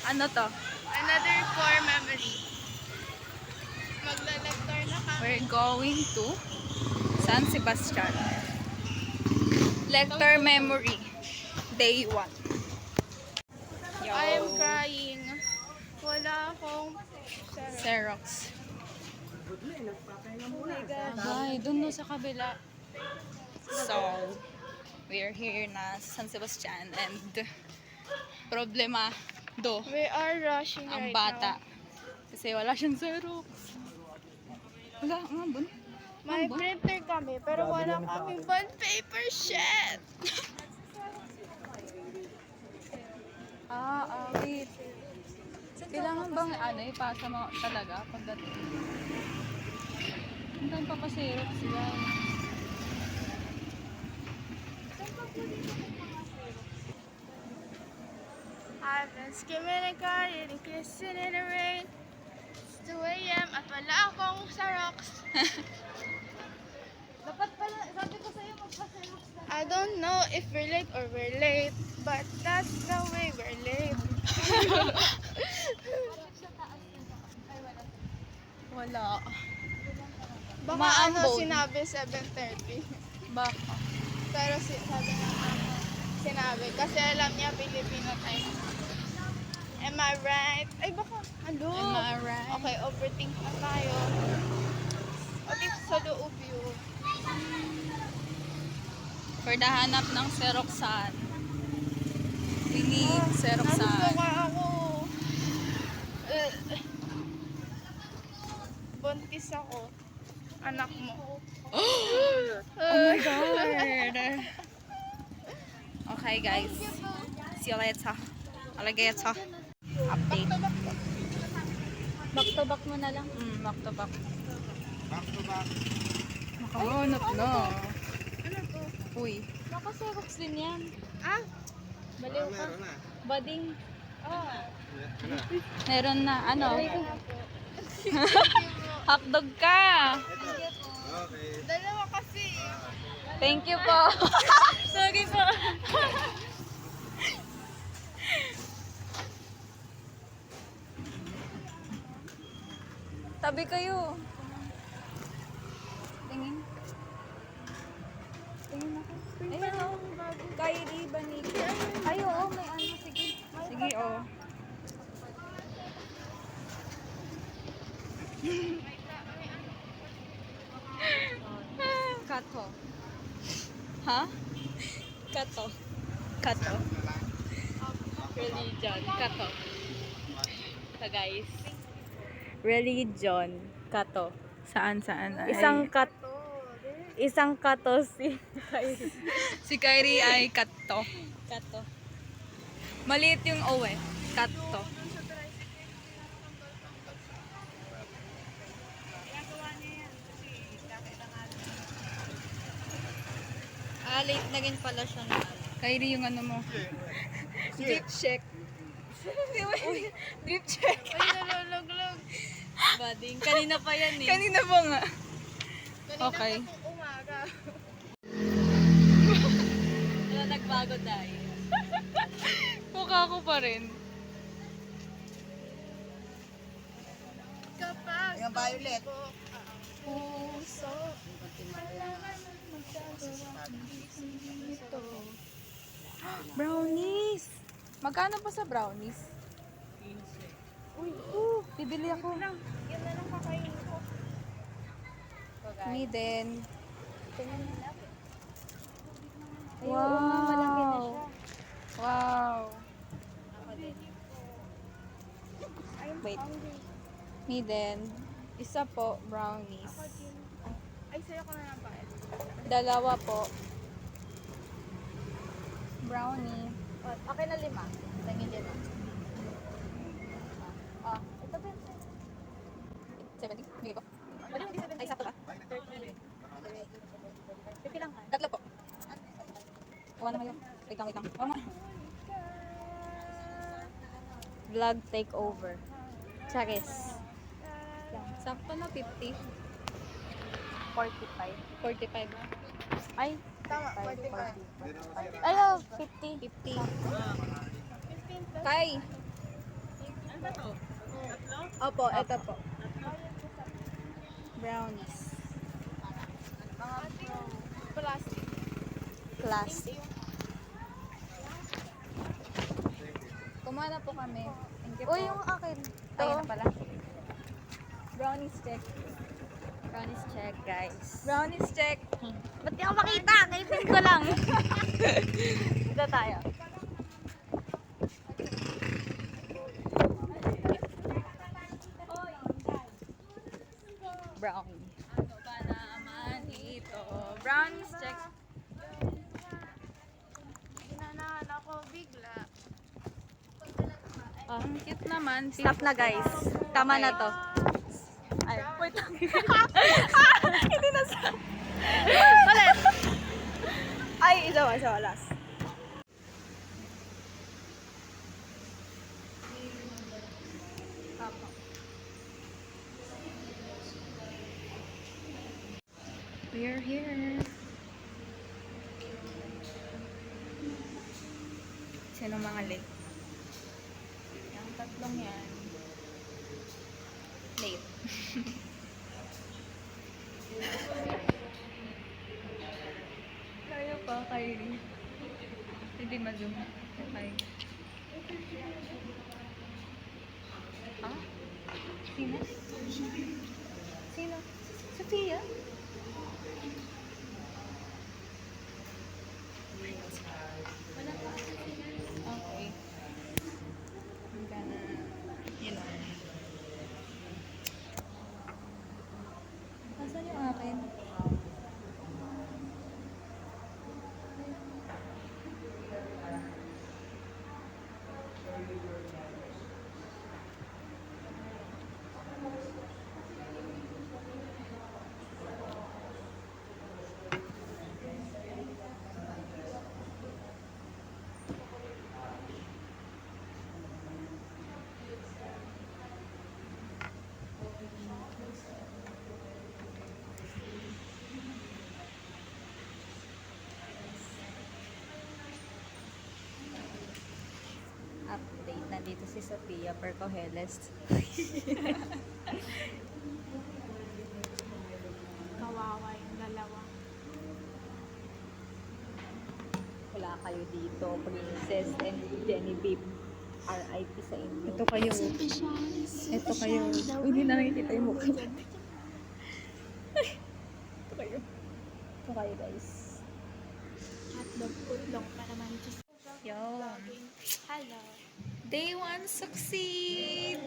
Ano to? Another core memory. Maglalagtar na kami. We're going to San Sebastian. Lecture memory. Day 1. Yo. I am crying. Wala akong Xerox. Oh my God. Ay, dun no sa kabila. So, we're here na sa San Sebastian and problema do We are rushing ang right bata. now. Kasi wala siyang Xerox. Wala, nga bun. May printer kami, pero wala kami bond paper shit. Wait. Kailangan bang ipasa mo talaga pagdating? Ang dami pa pa Xerox yan. I've been skimming and crying and kissing in the rain. It's 2 a.m. at wala akong Xerox. Dapat pala, sabi ko sa'yo magpa-Xerox na. I don't know if we're late or we're late, but that's the way we're late. Wala. Baka Maambon. sinabi 7:30. Baka. Pero sabi nga sinabi. Kasi alam niya Filipino time. Am I right? Ay baka, ano? Am I right? Okay, overthink na tayo. What if sa loob yun? For the hanap ng Xeroxan. We need Xeroxan. Nasusuka ako. Buntis ako. Anak mo. Oh my God. Okay guys. See you later. Alligator. Update. Back to back mo na lang. Back to back. Back to back. Nakahanap na. Ano to? Uy. Naka-Xerox din yan. Ah? Baliw ka. Meron na. Bading. Ah. Meron na. Ano? Thank you po. Hotdog ka. Okay. Dalawa kasi. Thank you po. Sorry po. Tabi kayo. Tingin. Tingin ako. Ayun o. Kylie Baniki. Ay, oo. May ano. Sige. Sige, oh. Kato. Ha? Kato. Kato. Religion. Kato. So guys. Religion. Kato. Saan? Ay. Isang kato si Si Kyrie ay kato. Kato. Maliit yung O eh. Kato. late na rin pala siya na. Kyrie yung ano mo. Drip check. Drip check. Ay, nalulog-log. Bading. Kanina pa yan eh. Kanina pa nga. Kanina Okay. pa pong umaga. Wala nagbago tayo. Mukha ko pa rin. Kapag Yung violet. puso, kailangan magagawa dito. Brownies! Magkano pa sa brownies? Uy, Bibili ako. yan na lang kakainin ko. Me din. Tingnan mo lang. Wow. Oo nga, malaki na siya. Wow. Ako din. I'm Wait. hungry. Me din. Isa po, brownies. Ako din. Ay, sa'yo ko na lang pa. Dalawa po. Brownie. Okay na 5. Tingin 5. Ito ba? 70? Bigay ko. Ano yung 70? Ay, sakto ba? 30. Pipi lang ka. Tatlo po. Kuha naman yun. Wait lang. Kuha mo. Vlog takeover. Charis. Sakto na 50. 45. 45 na. Ay, Tama, 45. Ay, 50. 50. 15 plus. Kay, Opo, ito po. Brownies. Plastic. Class. Kumuha na po kami. Thank you po. Uy, yung akin. Ayun na pala. Brownies check. Brownies check, guys. Brownies check. Ba't di ako makita? Kaipin ko lang. Dito tayo. Brownie. Ano ba naman ito? Brownies check. Inanahan ako bigla. Ang cute naman. Stop na guys. Tama na to. Ay, wait lang. Hindi na sa... Ulit. Ay, isa last. We're here. Sino mga late? Yung tatlong yan. Late. Kaya pa, Kylie. Hindi ma-zoom. Okay. Ah? Sino? Sino? Sophia? Okay. I'm gonna, you know. Nasaan yung akin? Update, nandito si Sophia Percoheles. Kawawa yung dalawa. Wala kayo dito, Princess and Genevieve. R.I.P. sa inyo. Ito kayo. Ito kayo. Hindi na nakikita yung mukha. Ito kayo. Ito kayo guys. At nagputlong pa naman. Yo. Hello. Day 1 succeed!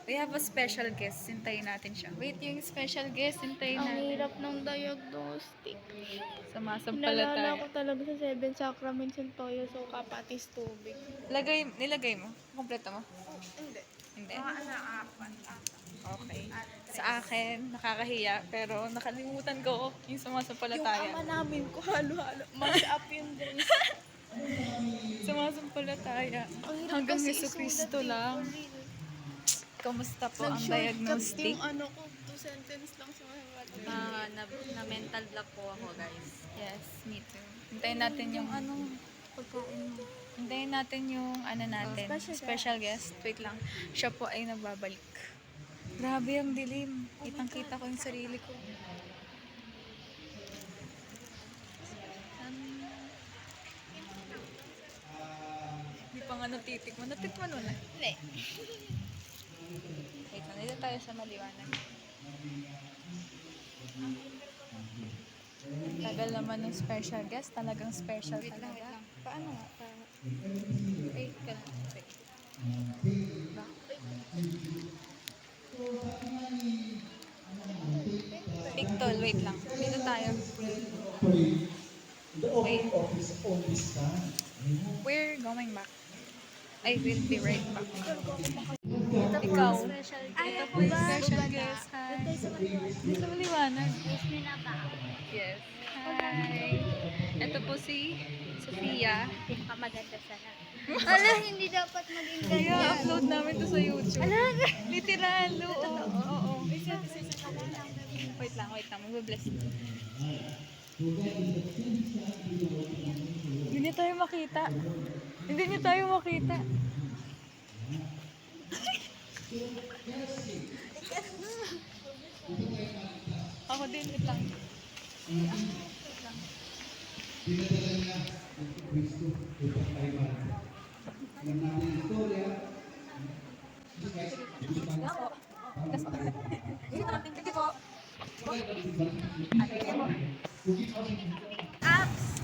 We have a special guest. Hintayin natin siya. Wait, yung special guest, hintayin Ang natin. hirap ng diagnostic. Nalala Sumasampalataya. ko talaga sa 7 sacraments and toyo so kapatis tubig. Nilagay mo? Kompleto mo? Hindi. Hindi. Apat. Okay. Sa akin, nakakahiya, pero nakalimutan ko yung Yung sumasampalataya. ama namin ko halo-halo. Mas-up yung drinks. Sumasampalataya. Ang hirap Hanggang kasi Yesu isulat Cristo dito, lang. Lil. Kamusta po ang Nag-shortcut diagnostic? yung ano ko, 2 sentence lang sa mga Na mental block po ako guys. Yes, me too. Hintayin natin yung Pagkain mo. Hintayin natin yung ano natin, special special guest. Wait lang. Siya po ay nagbabalik. Grabe ang dilim. Kitang-kita ko yung sarili ko. Hindi pa nga natitikman. Natikman mo na? Hindi. Wait lang. Dito tayo sa maliwanag. Tagal naman ng special guest. Talagang special talaga. Paano nga? Wait ka lang. Wait. Pictol, wait lang. Dito tayo. Wait. We're going back. I will be right back. Ikaw. Ito po yung special guest. Hi. Dito sa maliwanag. Yes. Hi. Ito po si Sophia. Maganda sana. Ala, hindi dapat maging Kaya upload namin to sa YouTube. Literal. Oo. Wait lang. Mag-bless. Hindi niyo tayo makita. Ako din, wait lang.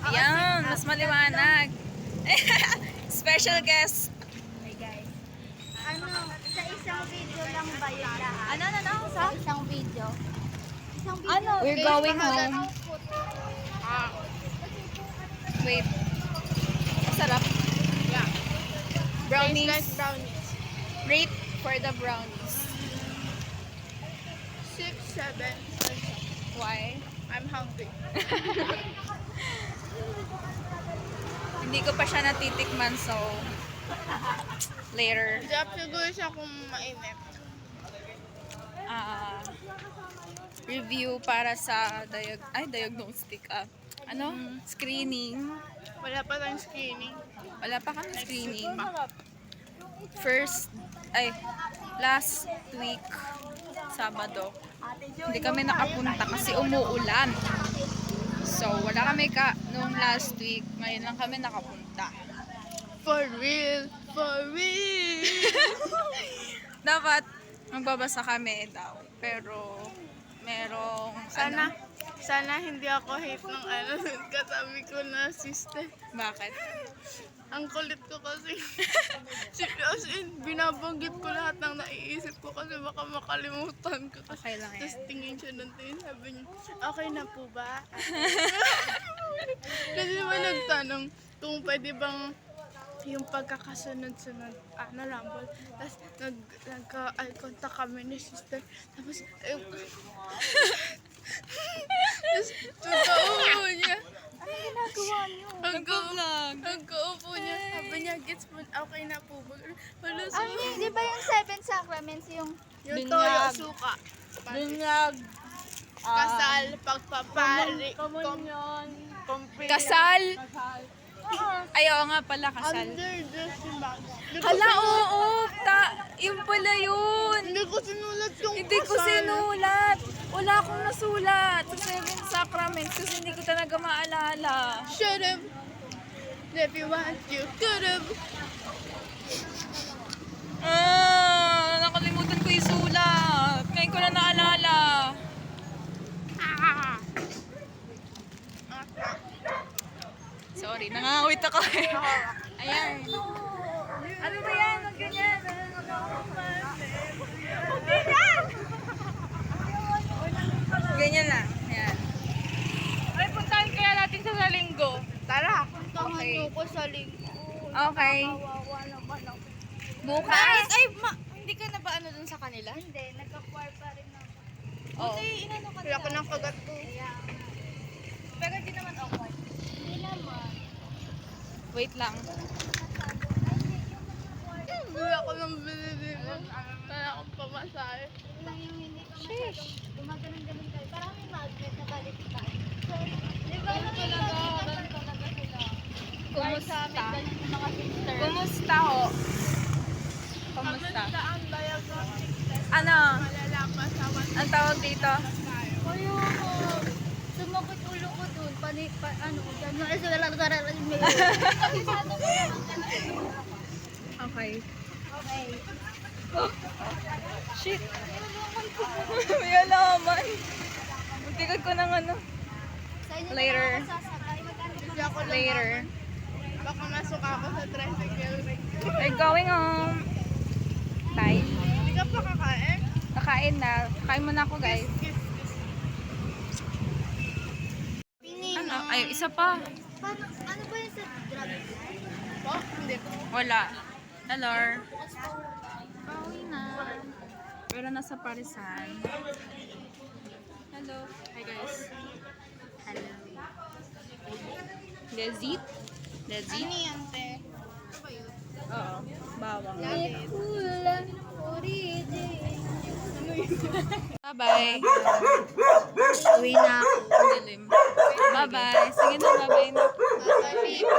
Ayan, mas maliwanag. Special guest. Ano, sa isang video lang ba yun lahat? Ano? Sa isang video. Isang video. Ano? We're going home. Wait. Masarap. Yeah. Brownies. Tastes like brownies. Rate for the brownies. 6, 7. Why? I'm hungry. Hindi ko pa siya natitikman, so later. Diyan siguro siya kung mainit. Review para sa diagnostic. Screening. Wala pa lang screening. Wala pa kami screening. Last week, Sabado, hindi kami nakapunta kasi umuulan. So, wala kami nung last week. Ngayon lang kami nakapunta. For real. For real. Dapat magbabasa kami daw. Pero, merong... Sana hindi ako hate ng kasabi ko na sister. Bakit? Ang kulit ko kasi. As in, binabanggit ko lahat ng naiisip ko kasi baka makalimutan ko. Okay lang yan. Tapos tingin siya ng tingin, sabi niya, okay na po ba? Kasi naman nagtanong kung pwede bang yung pagkakasunod-sunod, rumble. Tapos nagka-eye contact kami ni sister. Tapos, tapos pagkaupo niya. Ano ginagawa niyo? Nagpa-vlog. Pagkaupo niya, sabi niya, gets mo, okay na po ba? Wala Ano yun, di ba yung 7 sacraments, yung yung Binyag. toyo, suka. Binyag. Kasal, pagpapari, Kasal. Ay, oo nga pala, kasal. Under the simbang. Hala, oo. Yung pala yun. Hindi ko sinulat yung Hindi ko kasal. sinulat. Wala akong nasulat sa 7 sacraments kasi hindi ko talaga maalala. Shut up. If you want, you could have. Nakalimutan ko yung sulat. Ngayon ko na naalala. Sorry, nangangawit ako eh. Ayan. Ano ba yan? Huwag ganyan. Ganyan lang. Ayan. Ay, puntahan kaya natin sa linggo. Tara. Okay. ko sa linggo. Okay. Kawawa naman ako. Bukas. Hindi ka na ba dun sa kanila? Hindi, nagka-choir pa rin ako. Oh. Wala ko ng kagat ko. Pero di naman awkward. Hindi naman. Wait lang. Wala ko ng binibigyan. Wala akong pamasahe. Lang yung hindi ko gumaganon-ganon tayo. Parang may magnet na balik tayo. Di ba may magnet talaga sila? Kumusta? Ganun yung mga sister. Kumusta ho? Kumusta? Kamusta ang diagnostic test? Ano? Malala pa sa Ang tawag dito? Ayun. Sumagot ulo ko dun. Ano ko dyan. Kasi wala ko Okay. Okay. Shit. May alaman. Muntikan ko ng ano. Sa inyo Later. na ako sasakay. Magkano Hindi ako lang. Later. Baka masok ako sa tricycle. We're going home. Bye. Hindi ka pa kakain? Kakain na. Kakain muna ako, guys. Kiss, kiss. Ano? Ay, isa pa. Ano ba yung sa drugs? Po? Hindi po. Wala. Hello. Pauwi na. Pero nasa Parisan. Hello. Hi, guys. Hello. Legit? Legit? Ano yan, te? Oo. Bawang. Kulang origin. Bye-bye. Uwi na ako. Ang dilim. Bye-bye. Sige na, bye-bye na. Bye-bye, Nico.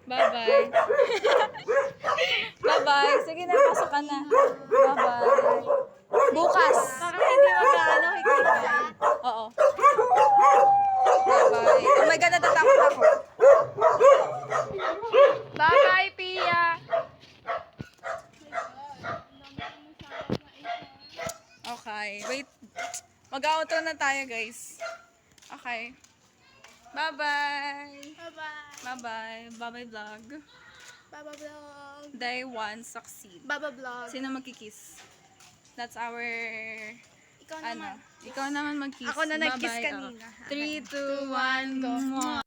Bye-bye. Bye-bye. Sige Sige na, pasok ka na. Bye-bye. Bukas. Parang hindi mag-ano, kikita. Oo. Bye-bye. Oh my God, natatakot ako. Bye-bye, Pia. Okay, wait. Mag-outro na tayo, guys. Okay. Bye-bye. Bye-bye. Bye-bye. Bye-bye vlog. Baba vlog. Day 1 succeed. Baba vlog. Sino magkikiss? That's our... Ikaw Ano? naman. Ikaw naman magkiss. Ako na nag-kiss Bye-bye. kanina. 3, 2, 1, go.